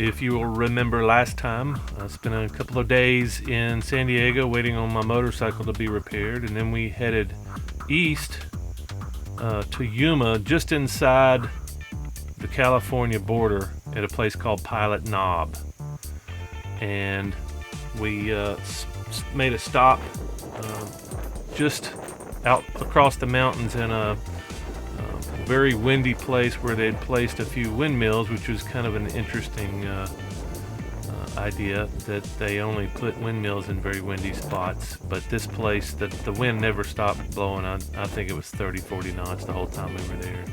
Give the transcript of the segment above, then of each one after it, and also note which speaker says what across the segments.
Speaker 1: If you will remember last time, I spent a couple of days in San Diego waiting on my motorcycle to be repaired, and then we headed east to Yuma, just inside the California border at a place called Pilot Knob. And we made a stop just out across the mountains in a very windy place where they'd placed a few windmills, which was kind of an interesting idea that they only put windmills in very windy spots. But this place, the wind never stopped blowing. I think it was 30-40 knots the whole time we were there.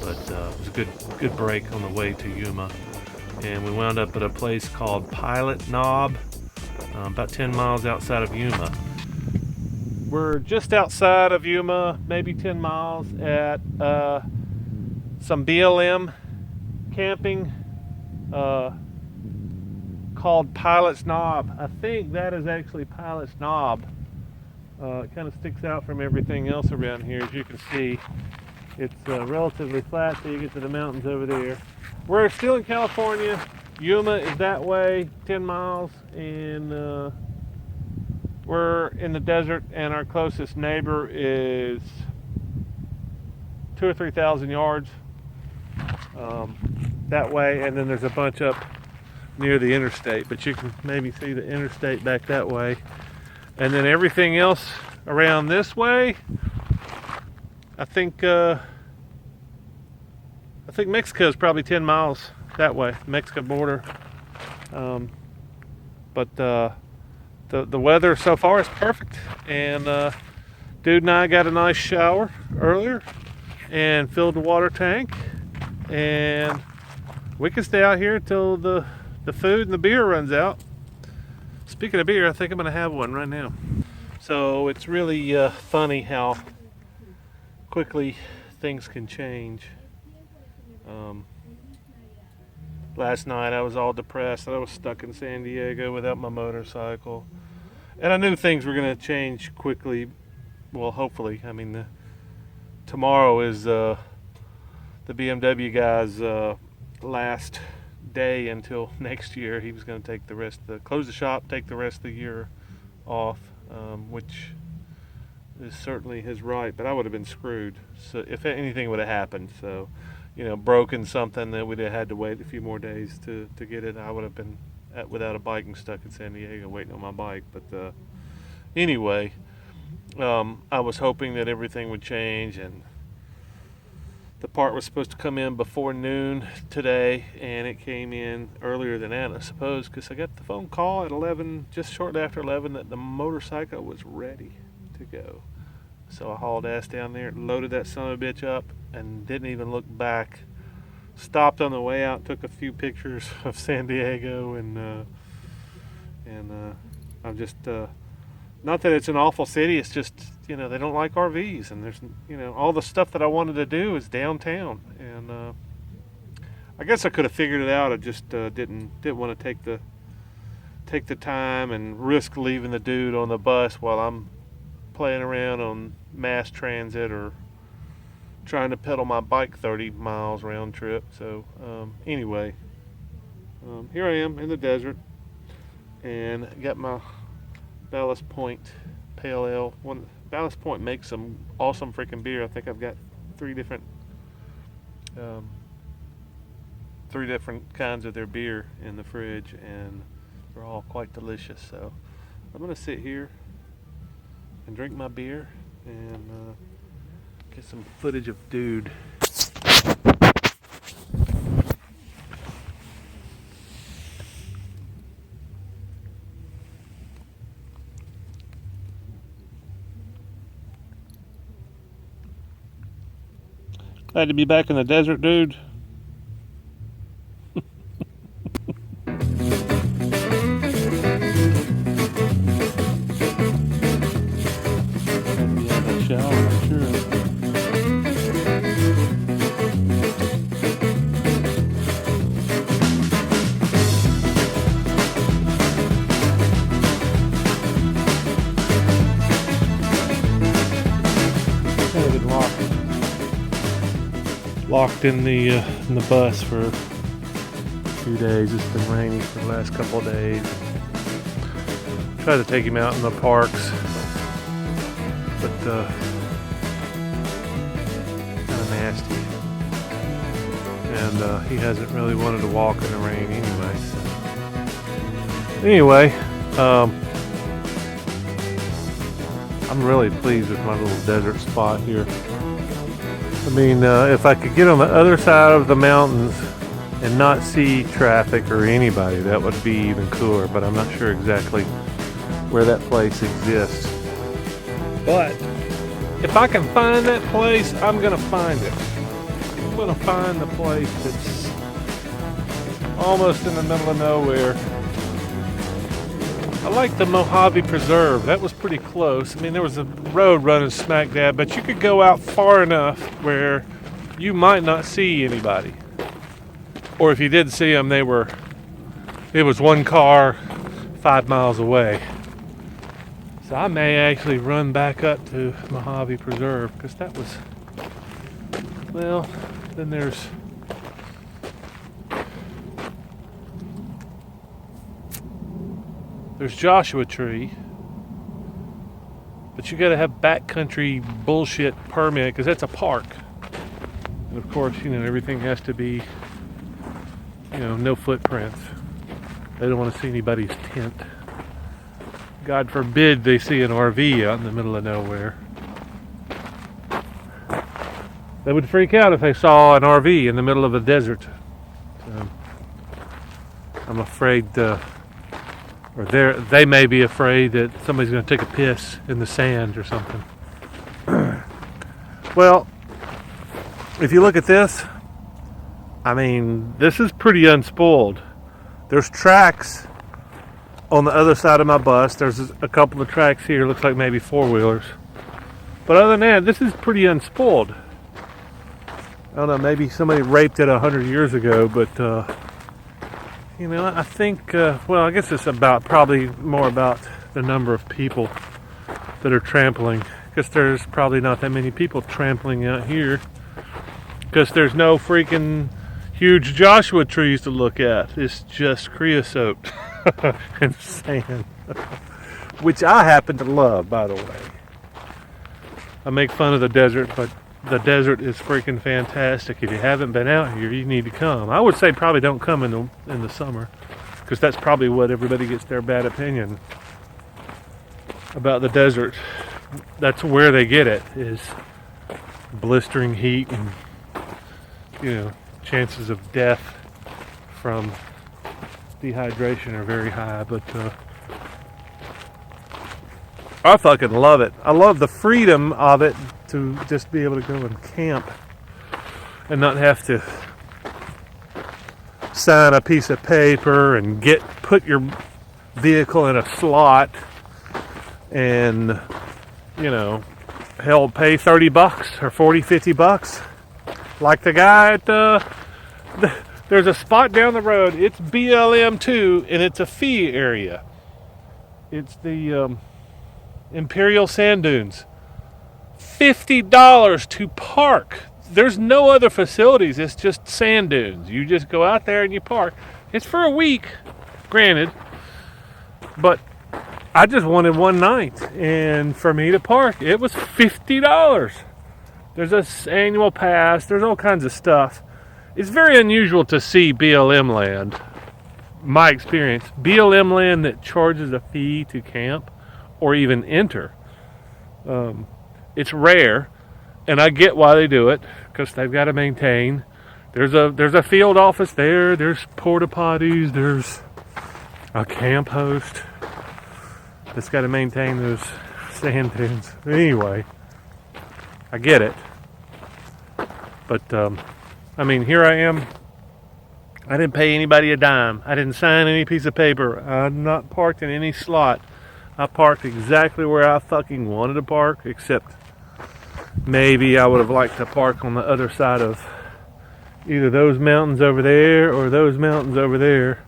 Speaker 1: But it was a good break on the way to Yuma. And we wound up at a place called Pilot Knob, about 10 miles outside of Yuma. We're just outside of Yuma, maybe 10 miles, at some BLM camping called Pilot's Knob. I think that is actually Pilot's Knob. It kind of sticks out from everything else around here. As you can see, it's relatively flat, so you get to the mountains over there. We're still in California. Yuma is that way, 10 miles, and we're in the desert, and our closest neighbor is 2,000 or 3,000 yards that way, and then there's a bunch up near the interstate, but you can maybe see the interstate back that way, and then everything else around this way. I think Mexico is probably 10 miles that way, Mexico border, but the weather so far is perfect, and dude and I got a nice shower earlier and filled the water tank, and we can stay out here until the food and the beer runs out. Speaking of beer, I think I'm gonna have one right now. So it's really funny how quickly things can change. Last night I was all depressed. I was stuck in San Diego without my motorcycle, and I knew things were going to change quickly. Well, hopefully. I mean, tomorrow is the BMW guy's last day until next year. He was going to take close the shop, take the rest of the year off, which is certainly his right, but I would have been screwed so if anything would have happened. So, broken something that we'd have had to wait a few more days to get it, I would have been without a bike and stuck in San Diego waiting on my bike. But anyway, I was hoping that everything would change, and the part was supposed to come in before noon today, and it came in earlier than that, I suppose, because I got the phone call at 11, just shortly after 11, that the motorcycle was ready to go. So I hauled ass down there, loaded that son of a bitch up, and didn't even look back. Stopped on the way out, took a few pictures of San Diego, and I'm just not that it's an awful city. It's just they don't like RVs, and there's all the stuff that I wanted to do is downtown, and I guess I could have figured it out. I just didn't want to take the time and risk leaving the dude on the bus while I'm playing around on mass transit or trying to pedal my bike 30 miles round trip. So anyway, here I am in the desert, and got my Ballast Point Pale Ale. Ballast Point makes some awesome freaking beer. I think I've got three different kinds of their beer in the fridge, and they're all quite delicious. So I'm gonna sit here and drink my beer and get some footage of dude. Glad to be back in the desert, dude. Locked in the bus for few days. It's been raining for the last couple of days. Try to take him out in the parks, but kind of nasty. And he hasn't really wanted to walk in the rain anyway. Anyway, I'm really pleased with my little desert spot here. I mean, if I could get on the other side of the mountains and not see traffic or anybody, that would be even cooler, but I'm not sure exactly where that place exists. But if I can find that place, I'm gonna find it. I'm gonna find the place that's almost in the middle of nowhere. I like the Mojave Preserve. That was pretty close. I mean, there was a road running smack dab, but you could go out far enough where you might not see anybody. Or if you did see them, it was one car 5 miles away. So I may actually run back up to Mojave Preserve, because that was, well, then there's Joshua Tree, but you gotta have backcountry bullshit permit, because that's a park. And of course, everything has to be, no footprints. They don't want to see anybody's tent. God forbid they see an RV out in the middle of nowhere. They would freak out if they saw an RV in the middle of the desert. So, I'm afraid, or they may be afraid that somebody's going to take a piss in the sand or something. Well, if you look at this, I mean, this is pretty unspoiled. There's tracks on the other side of my bus. There's a couple of tracks here, looks like maybe four-wheelers. But other than that, this is pretty unspoiled. I don't know, maybe somebody raped it 100 years ago, but I think, I guess it's probably more about the number of people that are trampling, because there's probably not that many people trampling out here, because there's no freaking huge Joshua trees to look at. It's just creosote and sand, which I happen to love, by the way. I make fun of the desert, but the desert is freaking fantastic. If you haven't been out here, you need to come. I would say probably don't come in the summer, because that's probably what everybody gets their bad opinion about the desert. That's where they get it, is blistering heat and chances of death from dehydration are very high. But I fucking love it. I love the freedom of it, to just be able to go and camp and not have to sign a piece of paper and put your vehicle in a slot and hell, pay $30 or $40-$50 like the guy at there's a spot down the road. It's BLM 2 and it's a fee area. It's the Imperial Sand Dunes. $50 to park. There's no other facilities. It's just sand dunes. You just go out there and you park. It's for a week, granted, but I just wanted one night, and for me to park, it was $50. There's an annual pass. There's all kinds of stuff. It's very unusual to see BLM land. My experience, BLM land that charges a fee to camp or even enter. It's rare, and I get why they do it, because they've got to maintain. There's a field office there. There's porta potties. There's a camp host that's got to maintain those sand dunes. Anyway, I get it, but here I am. I didn't pay anybody a dime. I didn't sign any piece of paper. I'm not parked in any slot. I parked exactly where I fucking wanted to park, except maybe I would have liked to park on the other side of either those mountains over there or those mountains over there.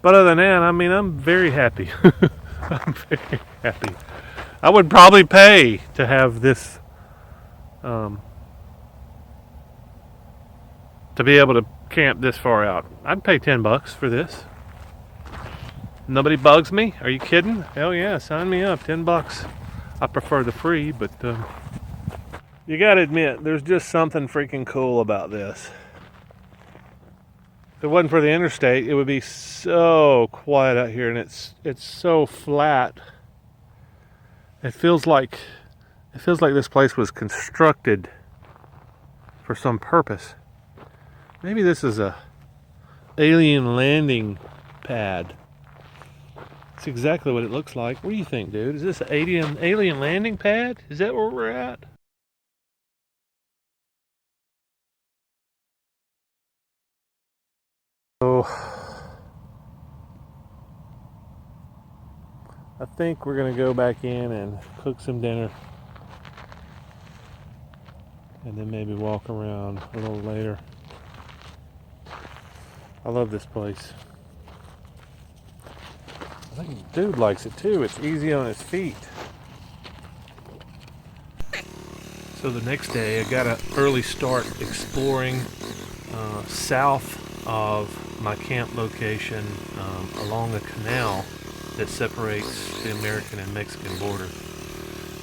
Speaker 1: But other than that, I'm very happy. I'm very happy. I would probably pay to have this, to be able to camp this far out. I'd pay $10 for this. Nobody bugs me? Are you kidding? Hell yeah, sign me up. $10. I prefer the free, but you gotta admit, there's just something freaking cool about this. If it wasn't for the interstate, it would be so quiet out here, and it's so flat. It feels like this place was constructed for some purpose. Maybe this is a alien landing pad. That's exactly what it looks like. What do you think, dude? Is this an alien landing pad? Is that where we're at? So I think we're gonna go back in and cook some dinner, and then maybe walk around a little later. I love this place. I think the dude likes it too. It's easy on his feet. So the next day I got an early start exploring south of my camp location along a canal that separates the American and Mexican border.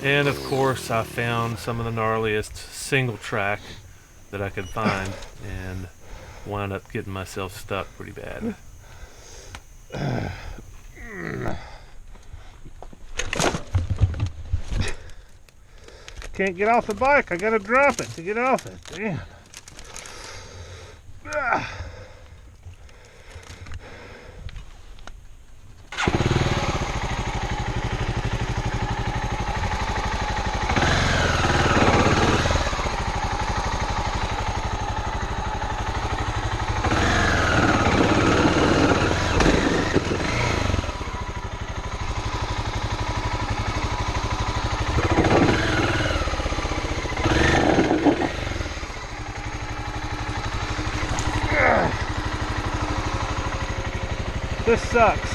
Speaker 1: And of course I found some of the gnarliest single track that I could find and wound up getting myself stuck pretty bad. Can't get off the bike. I gotta drop it to get off it. Damn. This sucks.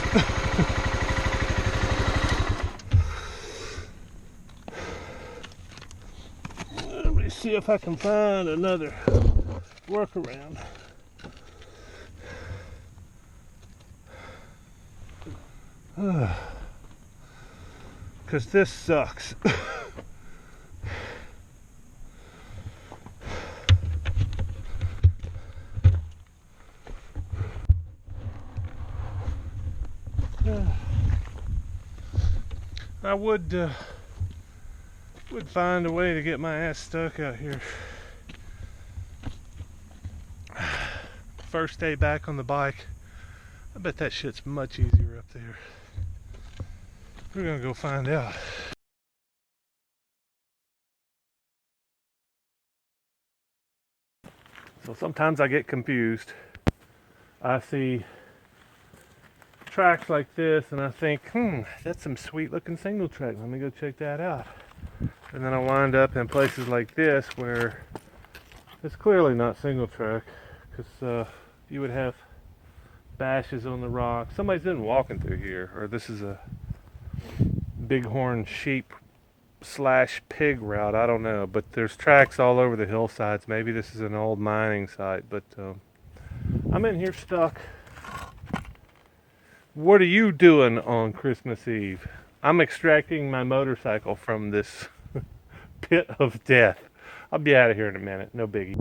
Speaker 1: Let me see if I can find another workaround. Because this sucks. I would find a way to get my ass stuck out here. First day back on the bike. I bet that shit's much easier up there. We're gonna go find out. So sometimes I get confused. I see tracks like this and I think, that's some sweet looking single track. Let me go check that out. And then I wind up in places like this where it's clearly not single track, because you would have bashes on the rock. Somebody's been walking through here, or this is a bighorn sheep / pig route. I don't know, but there's tracks all over the hillsides. Maybe this is an old mining site, but I'm in here stuck. What are you doing on Christmas Eve? I'm extracting my motorcycle from this pit of death. I'll be out of here in a minute, no biggie.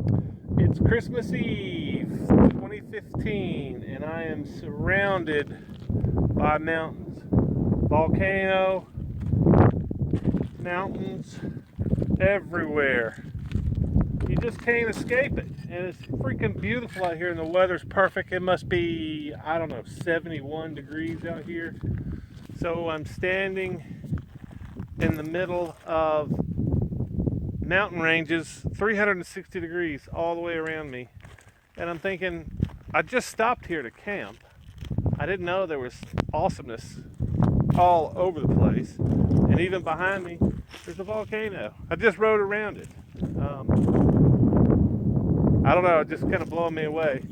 Speaker 1: It's Christmas Eve 2015 and I am surrounded by mountains. Volcano, mountains, everywhere. You just can't escape it. And it's freaking beautiful out here and the weather's perfect. It must be, I don't know, 71 degrees out here. So I'm standing in the middle of mountain ranges, 360 degrees all the way around me. And I'm thinking, I just stopped here to camp. I didn't know there was awesomeness all over the place. And even behind me, there's a volcano. I just rode around it. I don't know, it just kind of blowing me away.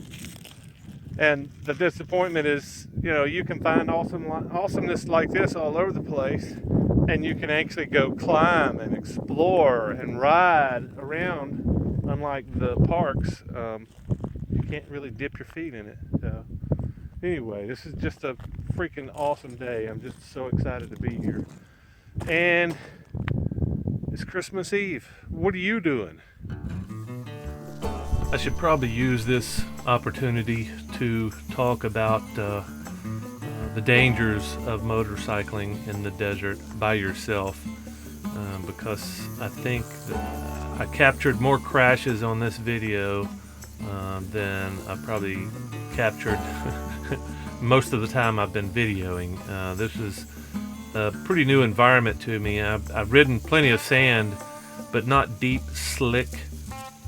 Speaker 1: And the disappointment is, you can find awesomeness like this all over the place, and you can actually go climb and explore and ride around, unlike the parks. you can't really dip your feet in it. So anyway, this is just a freaking awesome day. I'm just so excited to be here. And it's Christmas Eve. What are you doing? I should probably use this opportunity to talk about the dangers of motorcycling in the desert by yourself, because I think that I captured more crashes on this video than I probably captured most of the time I've been videoing. This is a pretty new environment to me. I've ridden plenty of sand, but not deep, slick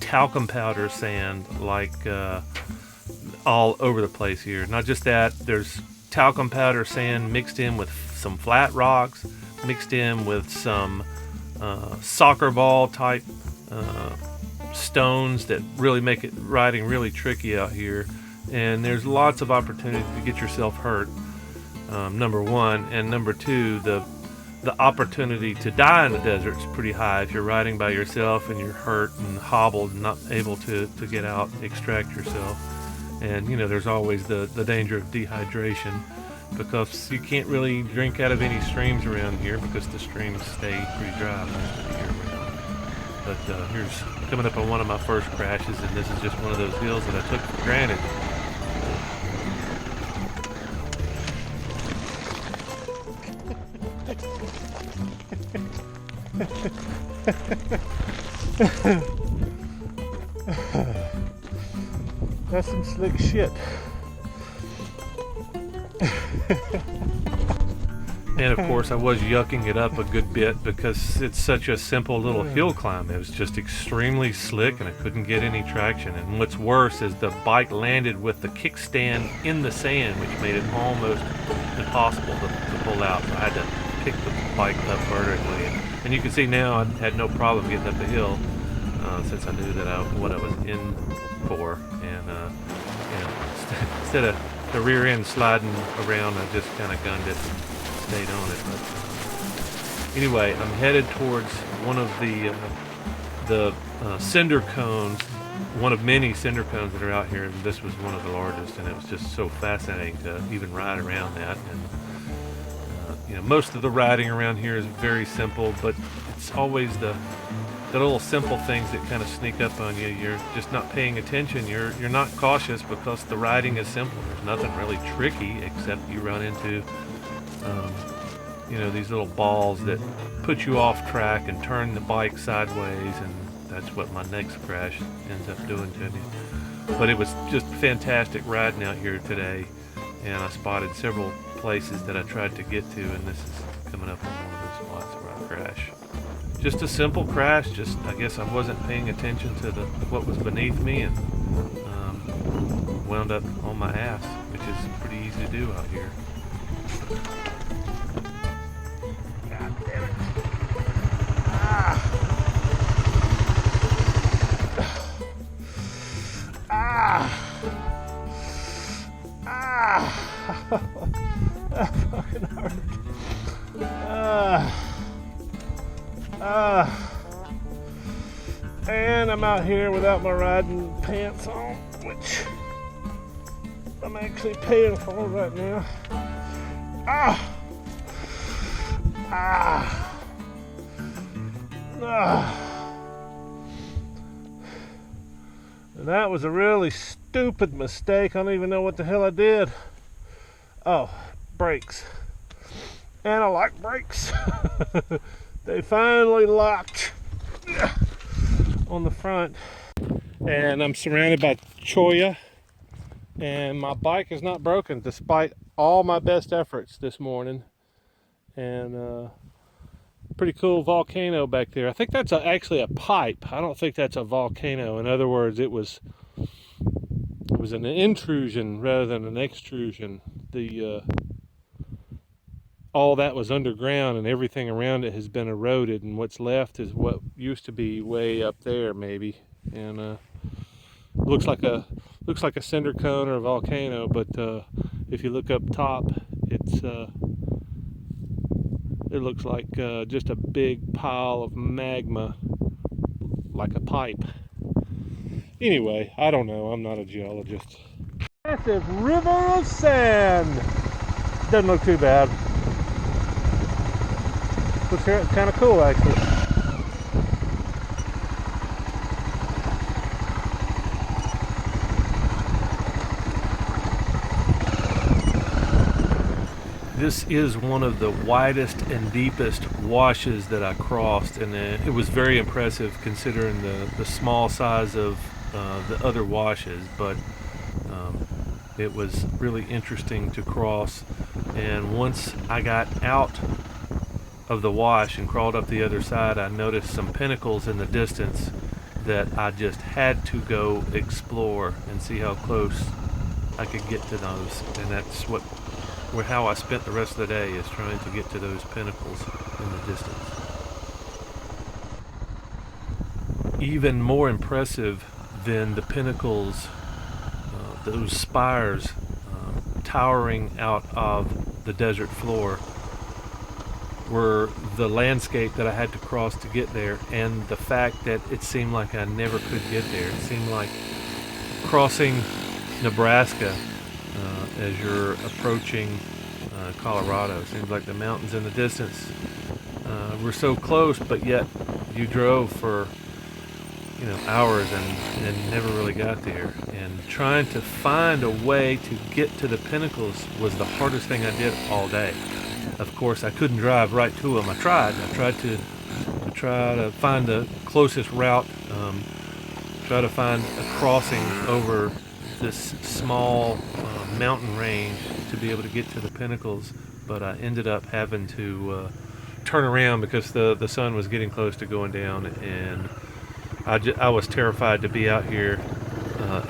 Speaker 1: talcum powder sand like all over the place here. Not just that, there's talcum powder sand mixed in with some flat rocks, mixed in with some soccer ball type stones that really make it riding really tricky out here. And there's lots of opportunity to get yourself hurt, number one. And number two, the opportunity to die in the desert is pretty high if you're riding by yourself and you're hurt and hobbled and not able to get out, extract yourself. And you know, there's always the danger of dehydration, because you can't really drink out of any streams around here because the streams stay pretty dry most of the year round. But here's coming up on one of my first crashes, and this is just one of those hills that I took for granted. That's some slick shit. And of course I was yucking it up a good bit because it's such a simple little hill climb. It was just extremely slick and I couldn't get any traction. And what's worse is the bike landed with the kickstand in the sand, which made it almost impossible to pull out. So I had to pick the bike up vertically. And you can see now I had no problem getting up the hill since I knew that what I was in for. And you know, instead of the rear end sliding around, I just kind of gunned it and stayed on it. But anyway, I'm headed towards one of the cinder cones, one of many cinder cones that are out here, and this was one of the largest, and it was just so fascinating to even ride around that. And you know, most of the riding around here is very simple, but it's always the little simple things that kind of sneak up on you. You're just not paying attention. You're not cautious because the riding is simple. There's nothing really tricky except you run into you know, these little balls that put you off track and turn the bike sideways, and that's what my next crash ends up doing to me. But it was just fantastic riding out here today, and I spotted several places that I tried to get to, and this is coming up on one of those spots where I crash. Just a simple crash. Just, I guess I wasn't paying attention to what was beneath me, and wound up on my ass, which is pretty easy to do out here. God damn it. That fucking hurt. And I'm out here without my riding pants on, which I'm actually paying for right now. And that was a really stupid mistake. I don't even know what the hell I did. Oh, brakes. And I like brakes. They finally locked on the front. And I'm surrounded by cholla. And my bike is not broken despite all my best efforts this morning. And pretty cool volcano back there. I think that's actually a pipe. I don't think that's a volcano. In other words, it was an intrusion rather than an extrusion. All that was underground, and everything around it has been eroded, and what's left is what used to be way up there, maybe. And looks like a cinder cone or a volcano, but if you look up top, it looks like just a big pile of magma, like a pipe. Anyway, I don't know. I'm not a geologist. Massive river of sand. Doesn't look too bad. Looks kind of cool, actually. This is one of the widest and deepest washes that I crossed, and it was very impressive considering the small size of the other washes, but it was really interesting to cross. And once I got out of the wash and crawled up the other side, I noticed some pinnacles in the distance that I just had to go explore and see how close I could get to those, and that's how I spent the rest of the day, is trying to get to those pinnacles in the distance. Even more impressive than the pinnacles, those spires towering out of the desert floor, were the landscape that I had to cross to get there, and the fact that it seemed like I never could get there. It seemed like crossing Nebraska as you're approaching Colorado. It seems like the mountains in the distance were so close, but yet you drove for hours and never really got there. And trying to find a way to get to the pinnacles was the hardest thing I did all day. Of course, I couldn't drive right to them. I tried to find the closest route, try to find a crossing over this small mountain range to be able to get to the pinnacles, but I ended up having to turn around because the sun was getting close to going down, and I was terrified to be out here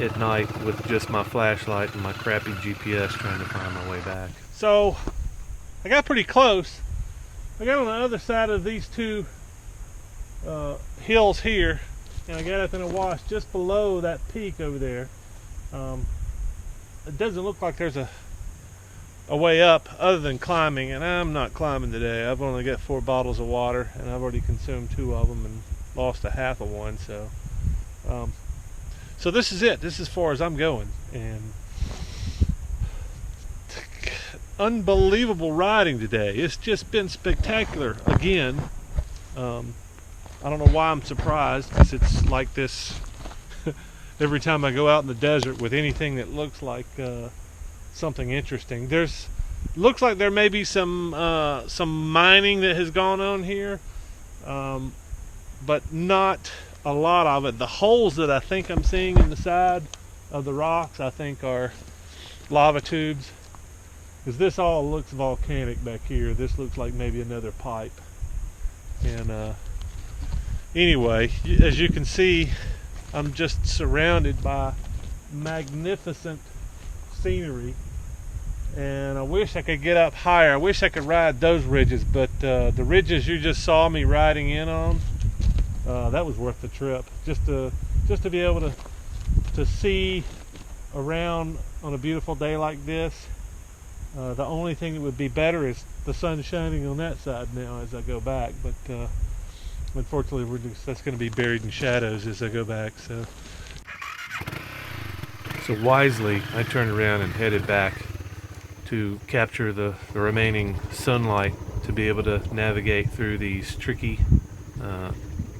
Speaker 1: at night with just my flashlight and my crappy GPS trying to find my way back. So I got pretty close. I got on the other side of these two hills here, and I got up in a wash just below that peak over there. It doesn't look like there's a way up other than climbing, and I'm not climbing today. I've only got 4 bottles of water, and I've already consumed 2 of them and lost a half of one. So this is it. This is as far as I'm going, and unbelievable riding today. It's just been spectacular again. I don't know why I'm surprised, because it's like this every time I go out in the desert with anything that looks like something interesting. Looks like there may be some mining that has gone on here, but not a lot of it. The holes that I think I'm seeing in the side of the rocks, I think, are lava tubes, because this all looks volcanic back here. This looks like maybe another pipe. And anyway, as you can see, I'm just surrounded by magnificent scenery, and I wish I could get up higher. I wish I could ride those ridges, but the ridges you just saw me riding in on, that was worth the trip. Just to be able to see around on a beautiful day like this. The only thing that would be better is the sun shining on that side now as I go back, but unfortunately that's going to be buried in shadows as I go back. So wisely, I turned around and headed back to capture the remaining sunlight to be able to navigate through these tricky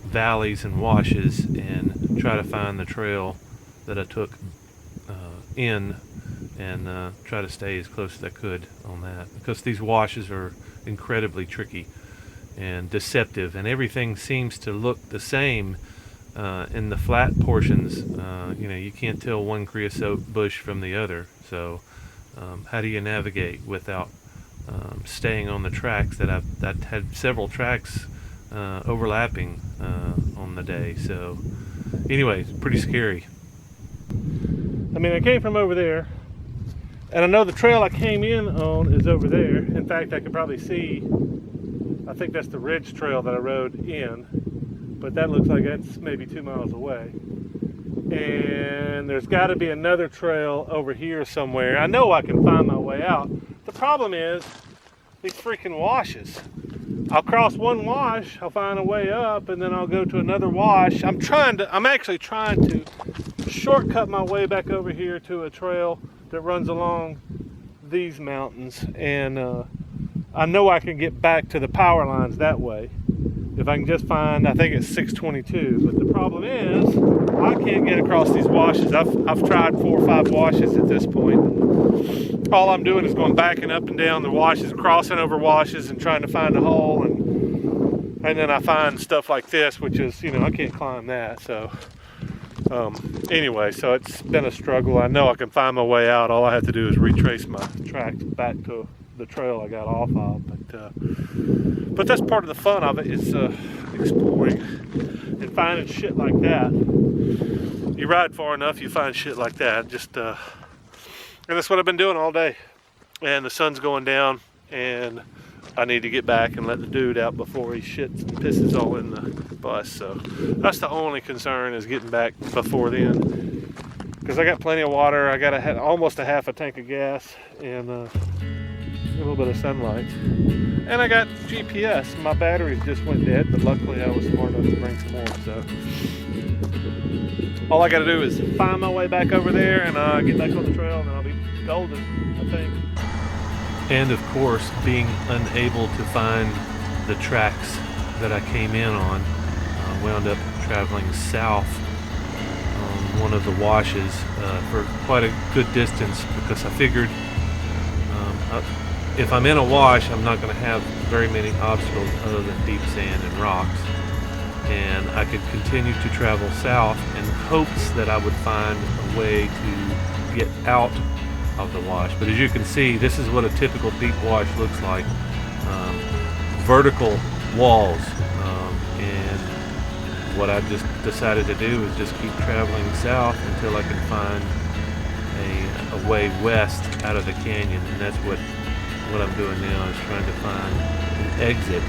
Speaker 1: valleys and washes and try to find the trail that I took in, and try to stay as close as I could on that, because these washes are incredibly tricky and deceptive, and everything seems to look the same in the flat portions. You can't tell one creosote bush from the other. So how do you navigate without staying on the tracks that I've had several tracks overlapping on the day? So anyway, it's pretty scary. I mean, I came from over there, and I know the trail I came in on is over there. In fact, I could probably see, I think that's the ridge trail that I rode in, but that looks like that's maybe 2 miles away. And there's got to be another trail over here somewhere. I know I can find my way out. The problem is these freaking washes. I'll cross one wash, I'll find a way up, and then I'll go to another wash. I'm actually trying to shortcut my way back over here to a trail that runs along these mountains, and I know I can get back to the power lines that way if I can just find, I think it's 622, but the problem is I can't get across these washes. I've tried 4 or 5 washes at this point. All I'm doing is going backing up and down the washes, crossing over washes and trying to find a hole, and then I find stuff like this, which is, I can't climb that. So anyway, so it's been a struggle. I know I can find my way out. All I have to do is retrace my tracks back to the trail I got off of, but that's part of the fun of it, is exploring and finding shit like that. You ride far enough, you find shit like that. And that's what I've been doing all day. And the sun's going down, and I need to get back and let the dude out before he shits and pisses all in the bus. So that's the only concern, is getting back before then, because I got plenty of water. I got almost a half a tank of gas, and a little bit of sunlight, and I got GPS. My batteries just went dead, but luckily I was smart enough to bring some more. So all I got to do is find my way back over there, and get back on the trail, and I'll be golden, I think. And of course, being unable to find the tracks that I came in on, wound up traveling south on one of the washes for quite a good distance, because I figured if I'm in a wash, I'm not going to have very many obstacles other than deep sand and rocks, and I could continue to travel south in hopes that I would find a way to get out of the wash. But as you can see, this is what a typical deep wash looks like. Vertical walls, and what I just decided to do is just keep traveling south until I can find a way west out of the canyon, and that's what I'm doing now, is trying to find an exit,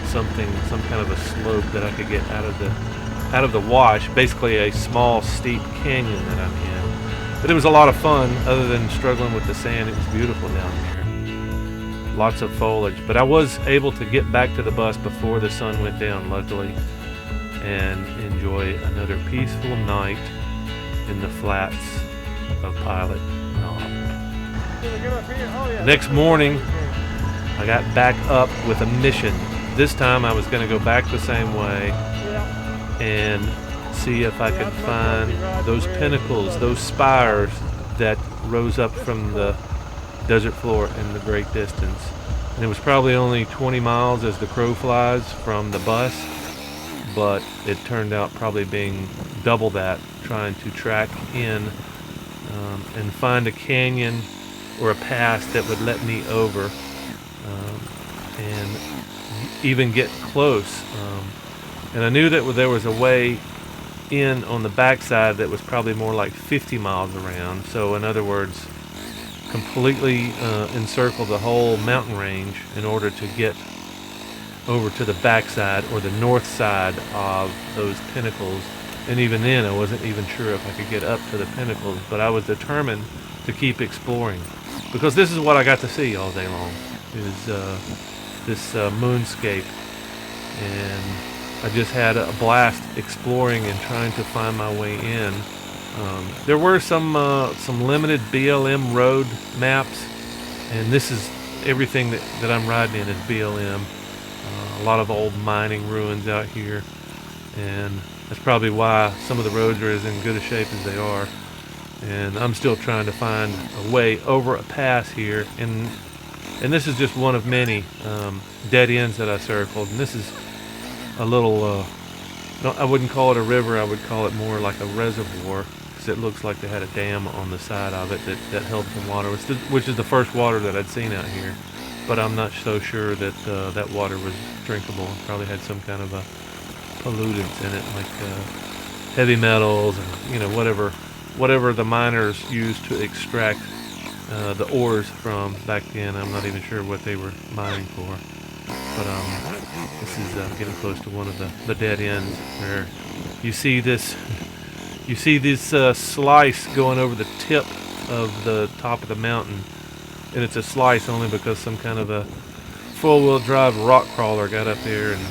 Speaker 1: some kind of a slope that I could get out of the wash, basically a small steep canyon that I'm in. But it was a lot of fun. Other than struggling with the sand, it was beautiful down there. Lots of foliage, but I was able to get back to the bus before the sun went down, luckily, and enjoy another peaceful night in the flats of Pilot Knob. Next morning, I got back up with a mission. This time I was going to go back the same way and see if I could find those pinnacles, those spires that rose up from the desert floor in the great distance. And it was probably only 20 miles as the crow flies from the bus, but it turned out probably being double that, trying to track in and find a canyon or a pass that would let me over and even get close. And I knew that there was a way in on the backside that was probably more like 50 miles around. So in other words, completely encircle the whole mountain range in order to get over to the backside or the north side of those pinnacles. And even then, I wasn't even sure if I could get up to the pinnacles, but I was determined to keep exploring, because this is what I got to see all day long, is this moonscape, and I just had a blast exploring and trying to find my way in. There were some limited BLM road maps, and this is everything that I'm riding in is BLM. A lot of old mining ruins out here, and that's probably why some of the roads are as in good a shape as they are. And I'm still trying to find a way over a pass here, and this is just one of many dead ends that I circled. And this is a little, I wouldn't call it a river, I would call it more like a reservoir, because it looks like they had a dam on the side of it that held some water, which is the first water that I'd seen out here. But I'm not so sure that that water was drinkable. It probably had some kind of a pollutants in it, like heavy metals and whatever the miners used to extract the ores from back then. I'm not even sure what they were mining for. But this is getting close to one of the dead ends where you see this slice going over the tip of the top of the mountain, and it's a slice only because some kind of a four-wheel drive rock crawler got up there and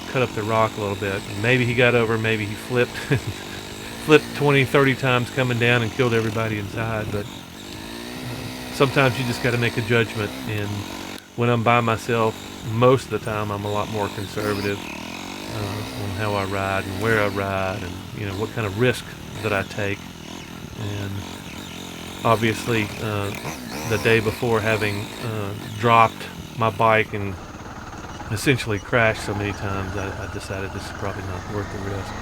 Speaker 1: cut up the rock a little bit. And maybe he got over, maybe he flipped flipped 20, 30 times coming down and killed everybody inside. But sometimes you just got to make a judgment. And when I'm by myself, most of the time I'm a lot more conservative on how I ride and where I ride, and what kind of risk that I take. And obviously, the day before having dropped my bike and essentially crashed so many times, I decided this is probably not worth the risk.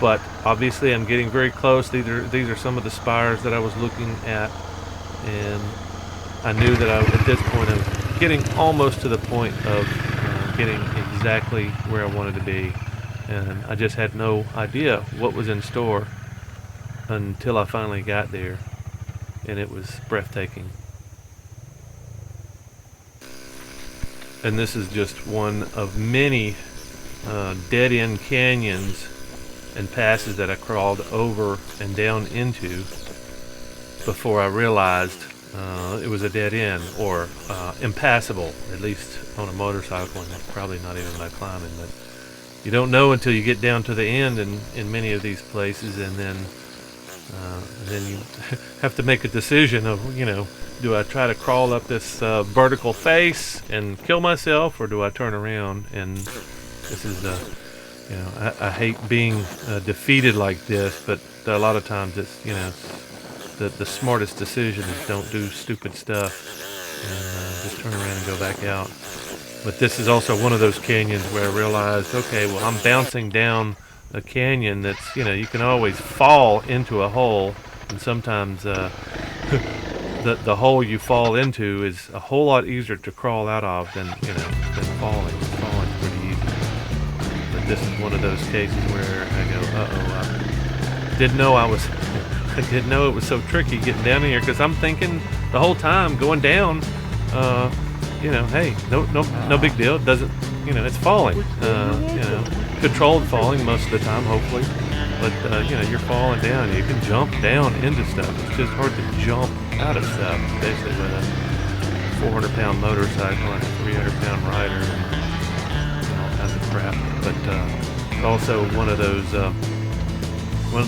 Speaker 1: But obviously I'm getting very close. These are some of the spires that I was looking at, and I knew that at this point I was getting almost to the point of getting exactly where I wanted to be, and I just had no idea what was in store until I finally got there, and it was breathtaking. And this is just one of many dead-end canyons and passes that I crawled over and down into before I realized it was a dead end, or impassable, at least on a motorcycle, and probably not even by climbing. But you don't know until you get down to the end in many of these places, and then you have to make a decision of, do I try to crawl up this vertical face and kill myself, or do I turn around? And this is I hate being defeated like this, but a lot of times it's the smartest decision is don't do stupid stuff and just turn around and go back out. But this is also one of those canyons where I realized, okay, well, I'm bouncing down a canyon that's, you can always fall into a hole, and sometimes the hole you fall into is a whole lot easier to crawl out of than falling. Falling's pretty easy. But this is one of those cases where I go, I didn't know it was so tricky getting down here, because I'm thinking the whole time going down, hey, no big deal. It doesn't, it's falling. Controlled falling most of the time, hopefully. But you're falling down. You can jump down into stuff. It's just hard to jump out of stuff, especially with a 400-pound motorcycle and a 300-pound rider and all kinds of crap. But it's also one of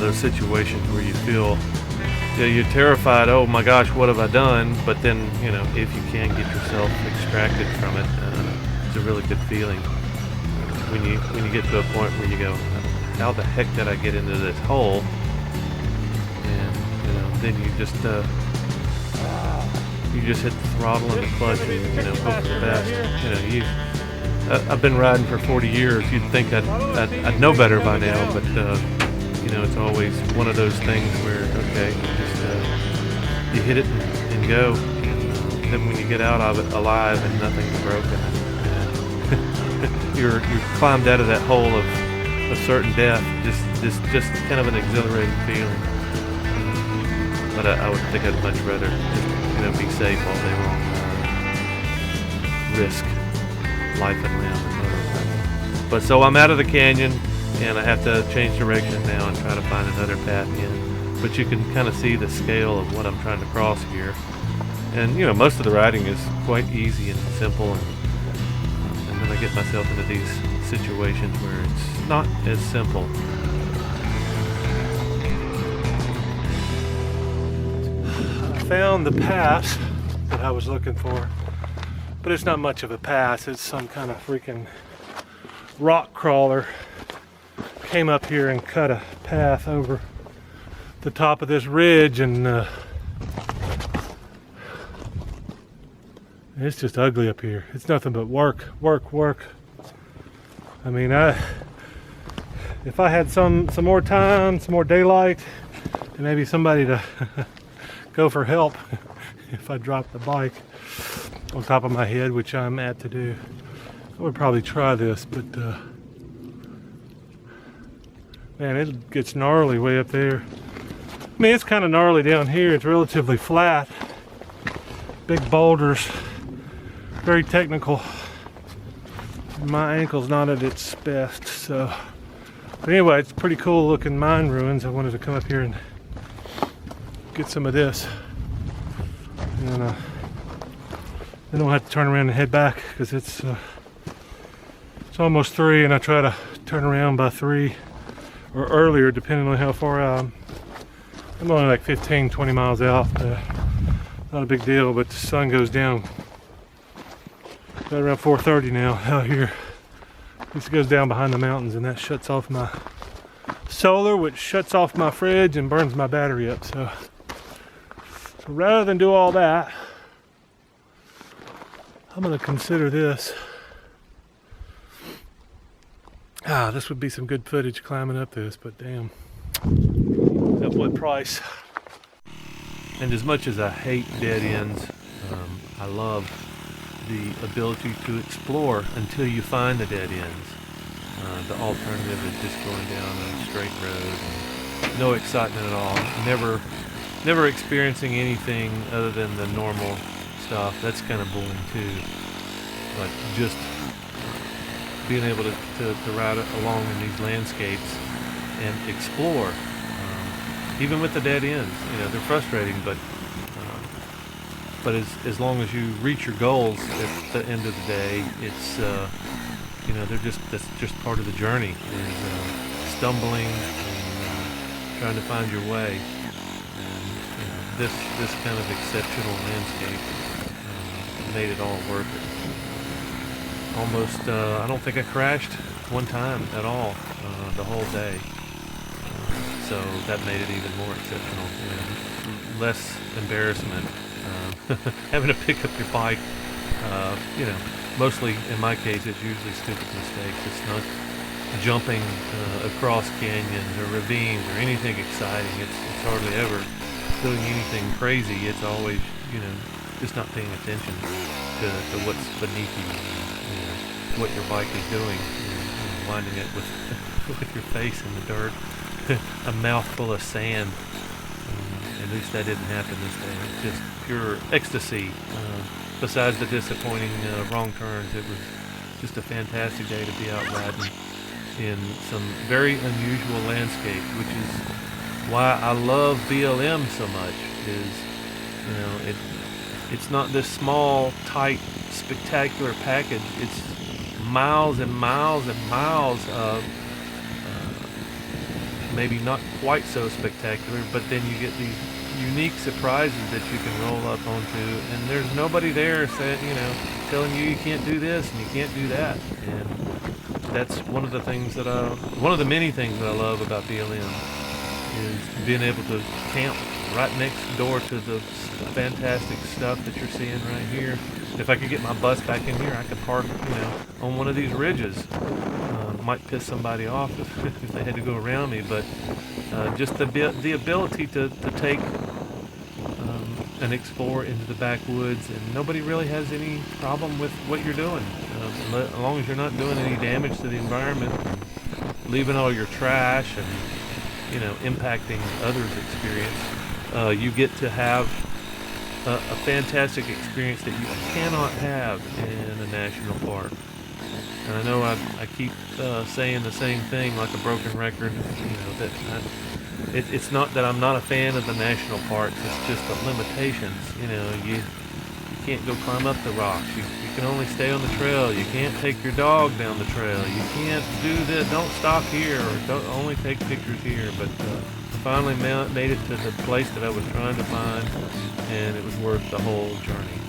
Speaker 1: those situations where you feel you're terrified. Oh my gosh, what have I done? But then if you can get yourself extracted from it, it's a really good feeling. When you get to a point where you go, how the heck did I get into this hole? And then you just hit the throttle and the clutch and hope for the best. I've been riding for 40 years. You'd think I'd know better by now, but it's always one of those things where you hit it and go. And then when you get out of it alive and nothing's broken, you're climbed out of that hole of certain death. Just kind of an exhilarating feeling. But I would think I'd much rather just be safe all day long. Risk life and limb. But so I'm out of the canyon, and I have to change direction now and try to find another path in. But you can kind of see the scale of what I'm trying to cross here. And most of the riding is quite easy and simple, and then I get myself into these situations where it's not as simple. I found the pass that I was looking for, but it's not much of a pass. It's some kind of freaking rock crawler came up here and cut a path over the top of this ridge, and it's just ugly up here. It's nothing but work. I mean, if I had some more time, some more daylight, and maybe somebody to go for help if I dropped the bike on top of my head, which I'm apt to do, I would probably try this. But man, it gets gnarly way up there. I mean, it's kind of gnarly down here. It's relatively flat. Big boulders. Very technical. My ankle's not at its best, so. But anyway, it's pretty cool looking mine ruins. I wanted to come up here and get some of this. And then I don't have to turn around and head back, because it's almost 3, and I try to turn around by 3 or earlier, depending on how far out. I'm only like 15, 20 miles out. Not a big deal, but the sun goes down right around 4:30 now out here. This goes down behind the mountains, and that shuts off my solar, which shuts off my fridge and burns my battery up. So rather than do all that, I'm gonna consider this. This would be some good footage climbing up this, but damn, at what price? And as much as I hate dead ends, I love the ability to explore until you find the dead ends. The alternative is just going down a straight road and no excitement at all. Never experiencing anything other than the normal stuff. That's kind of boring too. But just being able to ride along in these landscapes and explore, even with the dead ends, they're frustrating, but as long as you reach your goals at the end of the day, it's that's just part of the journey, is stumbling and trying to find your way. And this kind of exceptional landscape made it all worth it. Almost, I don't think I crashed one time at all the whole day. So that made it even more exceptional. Less embarrassment. Having to pick up your bike, mostly in my case, it's usually stupid mistakes. It's not jumping across canyons or ravines or anything exciting. It's hardly ever doing anything crazy. It's always, just not paying attention to what's beneath you, what your bike is doing, winding it with your face in the dirt, a mouthful of sand. At least that didn't happen this day. It's just pure ecstasy. Besides the disappointing wrong turns, it was just a fantastic day to be out riding in some very unusual landscapes, which is why I love BLM so much. It's not this small, tight, spectacular package. It's miles and miles and miles of maybe not quite so spectacular, but then you get these unique surprises that you can roll up onto, and there's nobody there saying, telling you can't do this and you can't do that. And that's one of the many things that I love about BLM, is being able to camp right next door to the fantastic stuff that you're seeing right here. If I could get my bus back in here, I could park, on one of these ridges. Might piss somebody off if they had to go around me, but just the ability to take and explore into the backwoods, and nobody really has any problem with what you're doing, as long as you're not doing any damage to the environment, leaving all your trash and impacting others' experience. You get to have a fantastic experience that you cannot have in a national park. And I know I keep saying the same thing like a broken record. That it's not that I'm not a fan of the national parks. It's just the limitations. You can't go climb up the rocks. You can only stay on the trail. You can't take your dog down the trail. You can't do this. Don't stop here, or don't only take pictures here. But I finally made it to the place that I was trying to find, and it was worth the whole journey.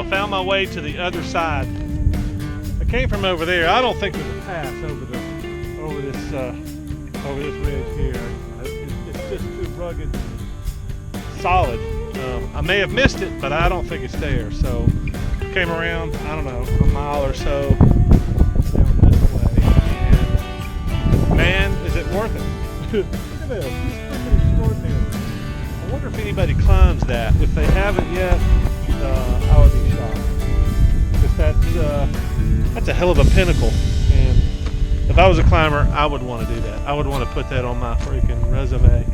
Speaker 1: Found my way to the other side. I came from over there. I don't think there's a pass over this ridge here. It's just too rugged, solid. I may have missed it, but I don't think it's there. So came around, I don't know, a mile or so down this way, and man, is it worth it? Look at this. It's freaking extraordinary. I wonder if anybody climbs that. If they haven't yet, I would be shocked, because that's a hell of a pinnacle, and if I was a climber, I would want to do that. I would want to put that on my freaking resume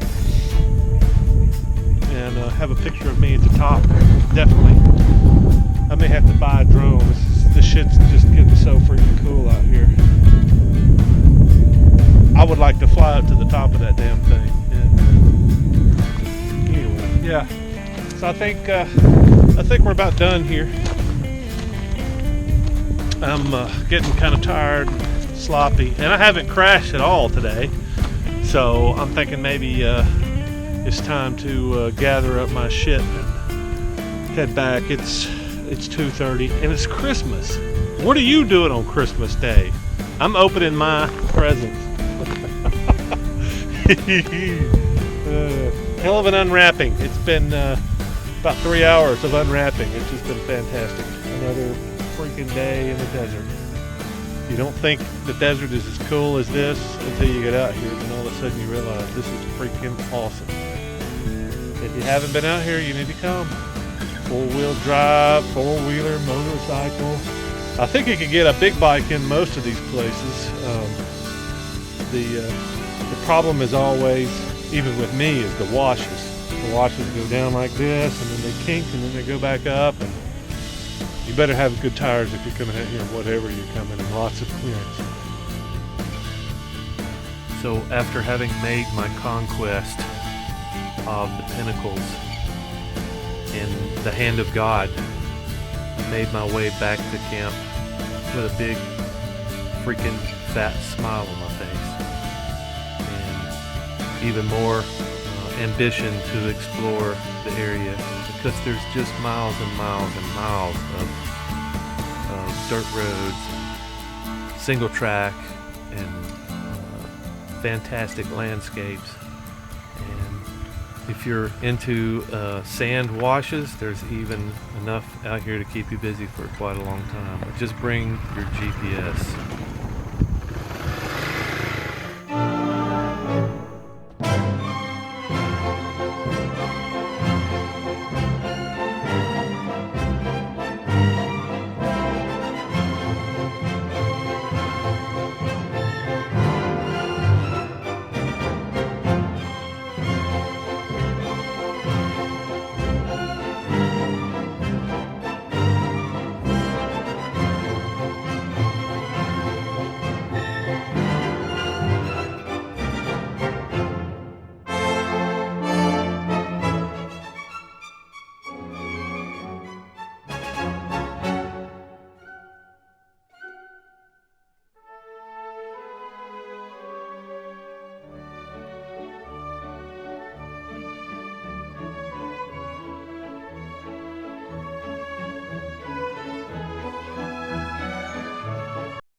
Speaker 1: and have a picture of me at the top. Definitely. I may have to buy a drone. This shit's just getting so freaking cool out here. I would like to fly up to the top of that damn thing. And, anyway, yeah. So I think we're about done here. I'm getting kind of tired, sloppy, and I haven't crashed at all today. So I'm thinking maybe it's time to gather up my shit and head back. It's 2:30 and it's Christmas. What are you doing on Christmas Day? I'm opening my presents. Hell of an unwrapping. It's been about 3 hours of unwrapping. It's just been fantastic. Another freaking day in the desert. You don't think the desert is as cool as this until you get out here, and all of a sudden you realize this is freaking awesome. If you haven't been out here, you need to come. 4-wheel drive, 4-wheeler, motorcycle. I think you can get a big bike in most of these places. The problem is always, even with me, is the washes. The washes go down like this, and then they kink, and then they go back up. And you better have good tires if you're coming out here, whatever you're coming, and lots of clearance. So after having made my conquest of the pinnacles in the hand of God, I made my way back to camp with a big freaking fat smile on my face and even more ambition to explore the area, because there's just miles and miles and miles of dirt roads, single track, and fantastic landscapes. And if you're into sand washes, there's even enough out here to keep you busy for quite a long time. But just bring your GPS.